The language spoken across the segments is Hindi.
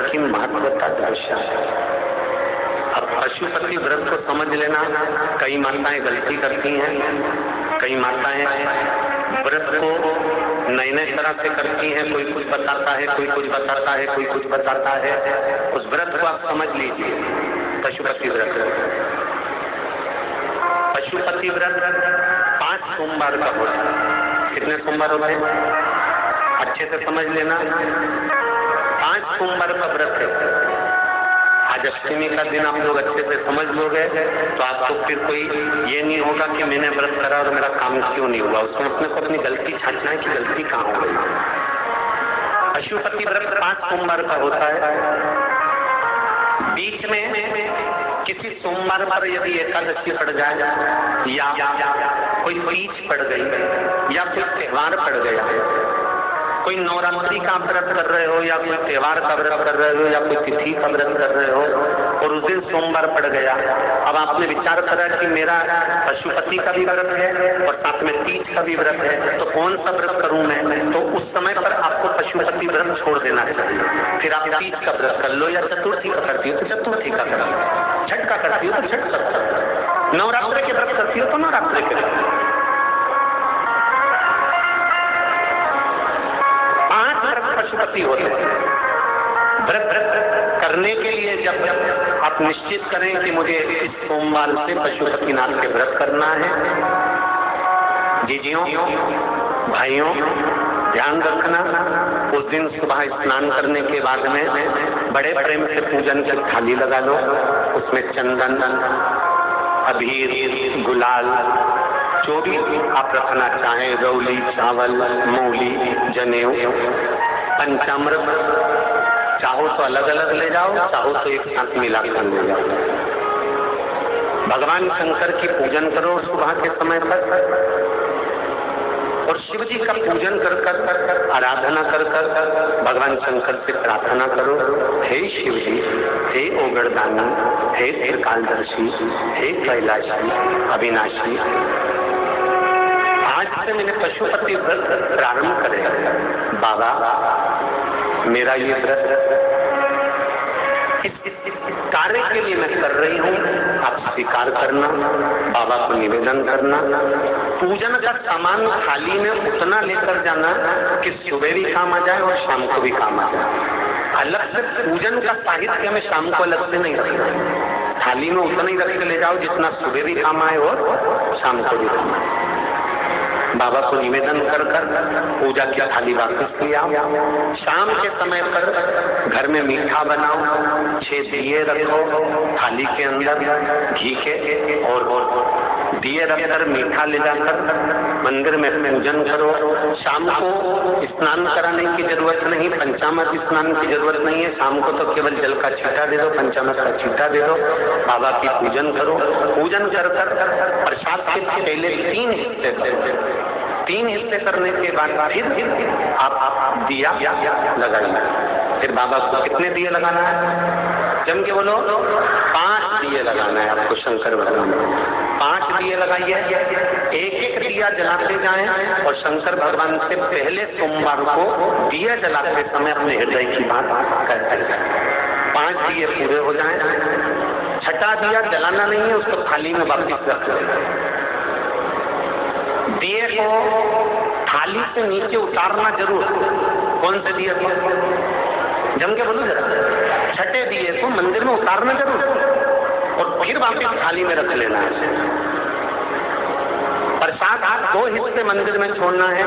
की महत्वता दर्शाए। अब पशुपति व्रत को समझ लेना। कई माताएं गलती करती हैं, कई माताएं व्रत को नए नए तरह से करती हैं। कोई कुछ बताता है, कोई कुछ बताता है, कोई कुछ बताता है। उस व्रत को आप समझ लीजिए, पशुपति व्रत। पशुपति व्रत 5 सोमवार का होता है। कितने सोमवार होते हैं? अच्छे से समझ लेना, 5 सोमवार का व्रत है। आज अष्टमी का दिन आप लोग अच्छे से समझ लोगे तो आपको फिर कोई ये नहीं होगा कि मैंने व्रत करा और मेरा काम क्यों नहीं हुआ। उसमें अपने को अपनी गलती छांटना है कि गलती कहाँ हो गई। पशुपति व्रत 5 सोमवार का होता है। बीच में किसी सोमवार पर यदि एकादशी पड़ जाए या कोई तीज पड़ गई या कोई त्योहार पड़ गया, कोई नवरात्रि का व्रत कर रहे हो या कोई त्योहार का व्रत कर रहे हो या कोई तिथि का व्रत कर रहे हो और उस दिन सोमवार पड़ गया, अब आपने विचार करा कि मेरा पशुपति का भी व्रत है और साथ में तीज का भी व्रत है, तो कौन सा व्रत करूं मैं? तो उस समय पर आपको पशुपति व्रत छोड़ देना चाहिए। फिर आप तीज का व्रत कर लो या चतुर्थी का करती हो तो चतुर्थी का कर लो, छठ का करती हो तो छठ का कर लो, नवरात्रि के व्रत करती हो तो नवरात्रि के व्रत। 5 व्रत पशुपति होते हैं। व्रत करने के लिए जब आप निश्चित करें कि मुझे इस सोमवार से पशुपतिनाथ के व्रत करना है, जीजियों भाइयों ध्यान रखना, उस दिन सुबह स्नान करने के बाद में बड़े प्रेम से पूजन की थाली लगा लो। उसमें चंदन, अबीर, गुलाल, जो भी आप रखना चाहें, रौली, चावल, मूली, जनेऊ, पंचामृत, चाहो तो अलग अलग ले जाओ, चाहो तो एक साथ मिलाकर ले जाओ। भगवान शंकर की पूजन करो सुबह के समय पर और शिव जी का पूजन कर कर आराधना कर कर भगवान शंकर से प्रार्थना करो, हे शिव जी, हे ओगड़दानी, हे त्रिकालदर्शी, हे कैलाशी, अविनाशी, आज से मैंने पशुपति व्रत प्रारंभ करेगा। बाबा मेरा ये व्रत इस कार्य के लिए मैं कर रही हूँ, आप स्वीकार करना, बाबा को निवेदन करना। पूजन का सामान थाली में उतना लेकर जाना कि सुबह भी काम आ जाए और शाम को भी काम आ जाए। अलग से पूजन का साहित्य में शाम को अलग से नहीं रखना, थाली में उतना ही रख के ले जाओ जितना सुबह भी काम आए और शाम को भी काम आए। बाबा को निवेदन कर कर पूजा की थाली वापस ले आओ। शाम के समय पर घर में मीठा बनाओ, 6 दिए रखो थाली के अंदर घी के और दिए रखकर मीठा ले जाकर मंदिर में पूजन करो। शाम को स्नान कराने की जरूरत नहीं, पंचामृत स्नान की जरूरत नहीं है। शाम को तो केवल जल का छींटा दे दो, पंचामृत का छींटा दे दो, बाबा की पूजन करो। पूजन कर कर प्रसाद के पहले 3 हिस्से करो। 3 हिस्से करने के बाद फिर आप दिया लगाइए। फिर बाबा को कितने दिए लगाना है? जम के बोलो, 5 दिए लगाना है आपको शंकर भगवान को। 5 दिए लगाइए, एक एक दिया जलाते जाएं और शंकर भगवान से पहले सोमवार को दिया जलाते समय अपने हृदय की बात कहते हैं। 5 दिए पूरे हो जाएं, छठा दिया जलाना नहीं है, उसको थाली में वापस रख देना। दिए को थाली से नीचे उतारना जरूर। कौन से दिए को? जम के बोलो जरा। छठे दिए को मंदिर में उतारना जरूर और फिर वापस थाली में रख लेना है। प्रसाद 2 हिस्से मंदिर में छोड़ना है,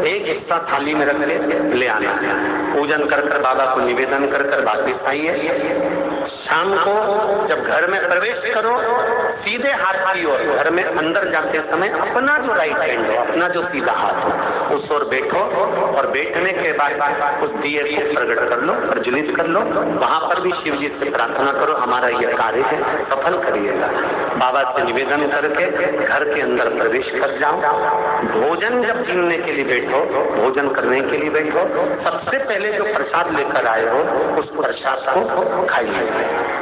एक हिस्सा थाली में रख ले आना है। पूजन कर कर बाबा को निवेदन कर कर वापस आइए। शाम को जब घर में प्रवेश करो, सीधे हाथ की ओर घर में अंदर जाते समय अपना जो राइट हैंड हो, अपना जो सीधा हाथ हो, उस ओर बैठो और बैठने के बाद उस दिए को प्रकट कर लो, प्रज्वलित कर लो। वहां पर भी शिव जी से प्रार्थना करो, हमारा यह कार्य है, सफल करिएगा। बाबा से निवेदन करके घर के अंदर प्रवेश कर जाओ। भोजन जब गिनने के लिए बैठो, भोजन करने के लिए बैठो, सबसे पहले जो प्रसाद लेकर आए हो उस प्रसाद को खाइए।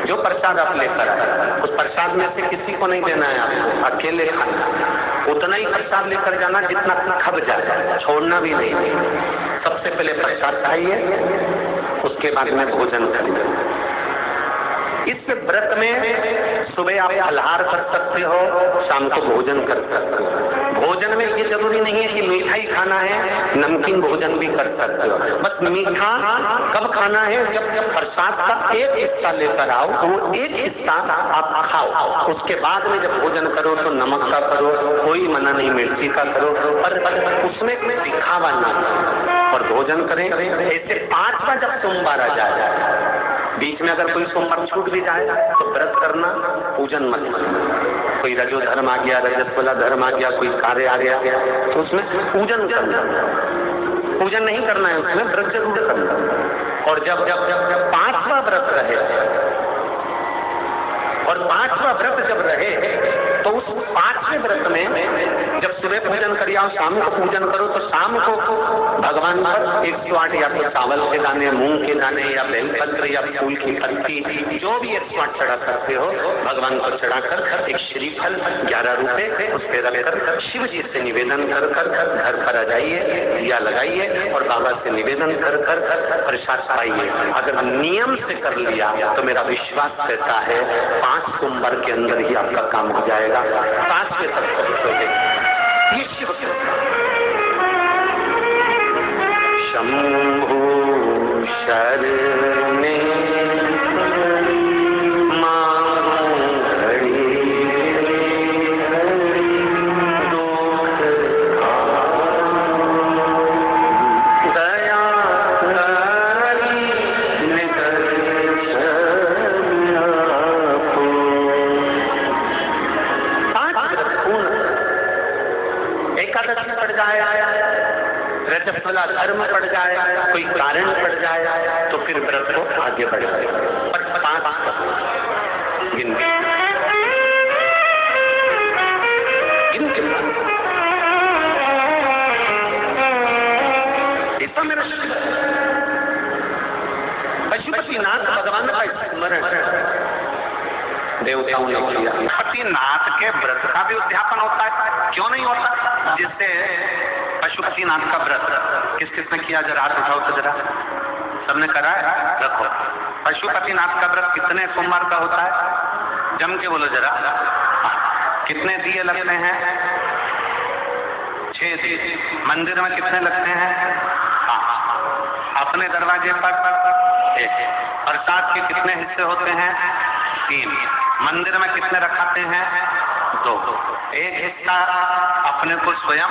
जो प्रसाद आप लेकर आए उस प्रसाद में से किसी को नहीं देना है, आपको अकेले खाना। उतना ही प्रसाद लेकर जाना जितना खप जाए, छोड़ना भी नहीं। सबसे पहले प्रसाद खाइए, उसके बाद में भोजन करिए। इस व्रत में सुबह आप फलाहार कर सकते हो, शाम को भोजन कर सकते हो। भोजन में ये जरूरी नहीं है कि मीठा ही खाना है, नमकीन भोजन भी कर सकते हो। बस मीठा कब खाना है, जब प्रसाद का एक हिस्सा लेकर आओ तो वो एक हिस्सा आप खाओ, उसके बाद में जब भोजन करो तो नमक का करो, कोई मना नहीं, मिर्ची का करो, पर उसमें दिखावा ना और भोजन करें। ऐसे 5वां जब सोमवार आ जाए, बीच में अगर कोई सोमवार छूट भी जाए तो व्रत करना, पूजन मत करना। कोई रजो धर्म आ गया, रजस्वला धर्म आ गया, कोई कार्य आ गया तो उसमें पूजन करना, पूजन नहीं करना है, उसमें व्रत जरूर करना। और जब 5वां व्रत रहे और 5वां व्रत जब रहे तो उस 5वें व्रत में जब सुबह पूजन करिए और शाम को पूजन करो तो शाम को भगवान पर 108 या तो चावल के दाने, मूंग के दाने या बेलपत्र या फूल की पत्ती, जो भी 108 चढ़ा करते हो भगवान को चढ़ाकर एक श्रीफल 11 रुपए उस पे रखकर शिव जी से निवेदन कर घर पर आ जाइए, दिया लगाइए और बाबा से निवेदन कर प्रसाद पाइए। अगर नियम से कर लिया तो मेरा विश्वास कहता है 5 सोमवार के अंदर ही आपका काम हो जाएगा। 5वें तक ये शिव शंभु शरणे रजस्वला धर्म पड़ जाए, कोई कारण पड़ जाए तो फिर व्रत को आगे बढ़ाए। पर 5 गिन ऐसा मेरा पशुपतिनाथ भगवान का स्मरण देवताओं ने किया। पशुपतिनाथ के व्रत का भी उद्यापन होता है, क्यों नहीं होता? जिससे पशुपतिनाथ का व्रत किस किसने किया, जरा हाथ उठाओ तो जरा। सबने करा है? रखो। पशुपतिनाथ का व्रत कितने सोमवार का होता है? जम के बोलो जरा। कितने दिए लगते हैं? 6 दिए। मंदिर में कितने लगते हैं? अपने दरवाजे पर 1। प्रसाद के कितने हिस्से होते हैं? 3। मंदिर में कितने रखाते हैं? 2। एक हिस्सा अपने को स्वयं।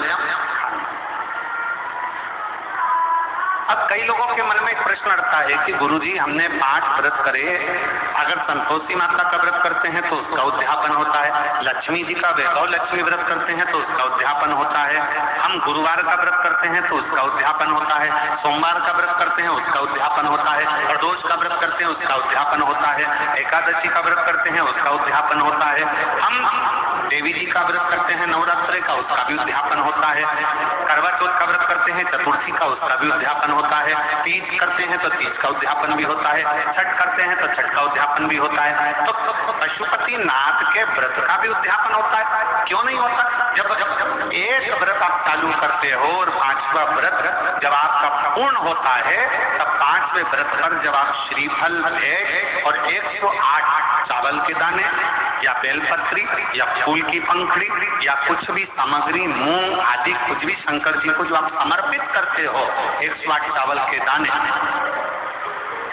अब कई लोगों के मन में एक प्रश्न उठता है कि गुरुजी हमने 5 व्रत करे, अगर संतोषी माता का व्रत करते हैं तो उसका उद्यापन होता है, लक्ष्मी जी का वैभव लक्ष्मी व्रत करते हैं तो उसका उद्यापन होता है, हम गुरुवार का व्रत करते हैं तो उसका उद्यापन होता है, सोमवार का व्रत करते हैं उसका उद्यापन होता है, प्रदोष का व्रत करते हैं उसका उद्यापन होता है, एकादशी का व्रत करते हैं उसका उद्यापन होता है, हम देवी जी का व्रत करते हैं नवरात्रि का, उसका भी उद्यापन होता है, करवा चौथ का व्रत करते हैं चतुर्थी का, उसका भी उद्यापन होता है, तीज करते हैं तो तीज का उद्यापन भी होता है, छठ करते हैं तो छठ का उद्यापन भी होता है। तो पशुपतिनाथ के व्रत का भी उद्यापन होता है, क्यों नहीं होता? जब एक व्रत आप चालू करते हो और 5वां व्रत जब आपका पूर्ण होता है तब 5वें व्रत पर जब आप श्रीफल और 108 चावल के दाने या बेलपत्री या फूल की पंखड़ी या कुछ भी सामग्री, मूंग आदि कुछ भी शंकर जी को जो आप समर्पित करते हो, 108 चावल के दाने,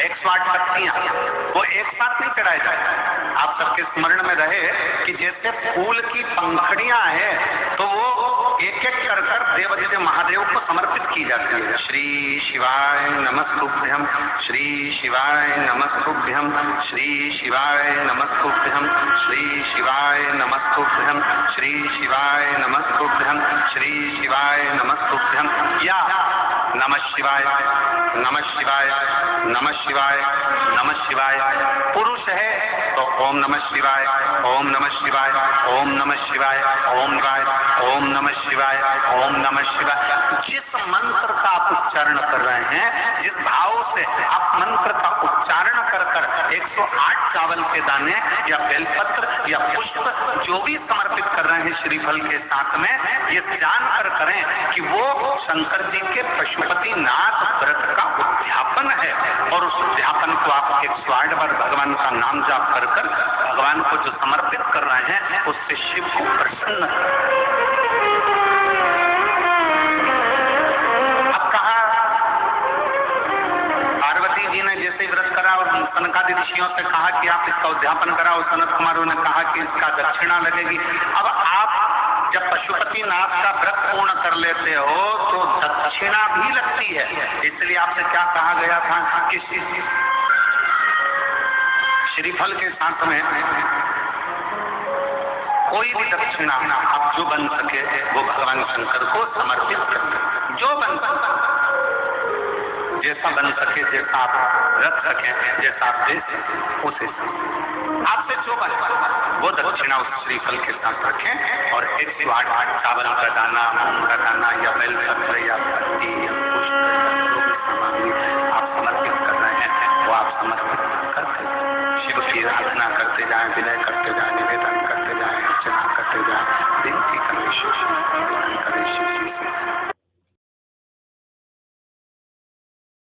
108 पत्तियां, वो एक साथ नहीं चढ़ाए जाए। आप सबके स्मरण में रहे कि जैसे फूल की पंखड़ियां हैं तो वो एक एक कर देव महादेव को समर्पित की जाती है। श्री शिवाय नमस्तुभ्यम, श्री शिवाय नमस्तुभ्यम, श्री शिवाय नमस्तुभ्यम, श्री शिवाय नमस्तुभ्यम, श्री शिवाय नमस्तुभ्यम, श्री शिवाय नमस्तुभ्यम, या नमः शिवाय, नमः शिवाय, नमः शिवाय, नमः शिवाय। पुरुष है तो ओम नमः शिवाय, ओम नमः शिवाय, ओम नमः शिवाय, ओम शिवाय, ओम नमः शिवाय, ओम नमः शिवाय। जिस मंत्र का आप उच्चारण कर रहे हैं, जिस भाव से आप मंत्र का उच्चारण कर 108 108 चावल के दाने या बेलपत्र या पुष्प जो भी समर्पित कर रहे हैं श्रीफल के साथ में, ये जानकर करें कि वो शंकर जी के पशुपतिनाथ व्रत का उद्यापन है। और उस उद्यापन को आप 108 बार भगवान का नाम जाप कर कर भगवान को जो समर्पित कर रहे हैं, उससे शिव को प्रसन्न। अब कहा पार्वती जी ने जैसे व्रत करा और सनकादि ऋषियों से कहा कि आप इसका उद्यापन कराओ, सनत कुमारों ने कहा कि इसका दक्षिणा लगेगी। अब आप जब पशुपतिनाथ का व्रत पूर्ण कर लेते हो तो दक्षिणा भी लगती है। इसलिए आपसे क्या कहा गया था कि श्रीफल के साथ में कोई भी दक्षिणा आप जो बन सके वो भगवान शंकर को समर्पित कर, जो बन सके, जैसा बन सके, जैसा आप रख सके, जैसा आप दे सके, उसे आपसे जो बने वो दक्षिणा उस श्रीफल के साथ रखें। और 108 चावल का दाना, मूंग का दाना या बेलपत्र या पत्ती या पुष्प या जो भी सामग्री आप समर्पित कर रहे हैं वो आप समर्पित करते जाएं, शिव की आराधना करते जाएं, विनय करते जाएं, निवेदन करते जाएं, अर्चना करते जाएं, विनती करें शिव से।